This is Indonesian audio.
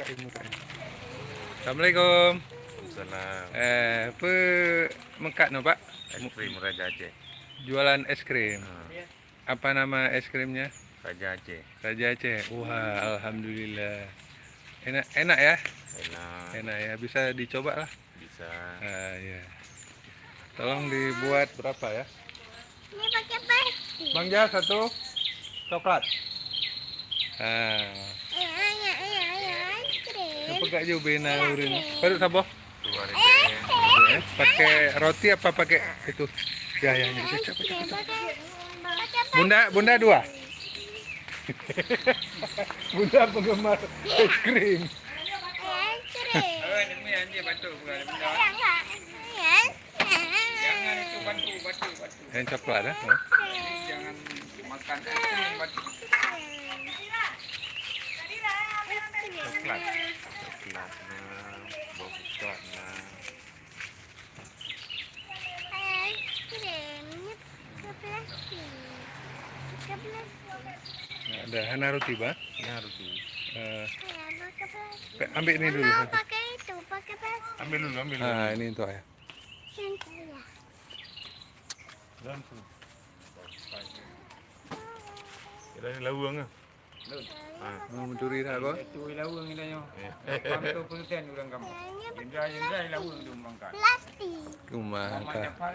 Assalamualaikum. Salam. Apa mengkat no Pak? Es krim Raja Aceh. Jualan es krim. Apa nama es krimnya? Raja Aceh. Raja Aceh. Wah, alhamdulillah. Enak, enak ya? Enak. Enak ya. Bisa dicoba lah. Bisa. Ya. Tolong dibuat berapa ya? Ini pakai plastik. Bang Jah satu coklat. Es krim. Apa gak jauh bina urin? Baru sabo? Dua ribu. Pakai roti apa pakai itu? Ya. Bunda dua. Bunda penggemar es krim. Es krim. Demi anjir batu bukan benda. Jangan itu batu. Yang coklat ya? Jangan makan es krim batu. Coklat. Coklatnya. Bau coklatnya. Es krimnya ke plastik. Ke plastik. Ada Hana roti Pak. Ini harus di. Pakai plastik. Ambil ini dulu. Mau pakai itu, pakai plastik. Ambil dulu. Ini untuk ya. Ya. Kita ni lawang ah. Mau mencuri dah Pak? Itu lawang ini yo. Kamu tu penelitian orang kamu. Jenderal lawang tu mangkat. Plastik. Kumah. Macam apa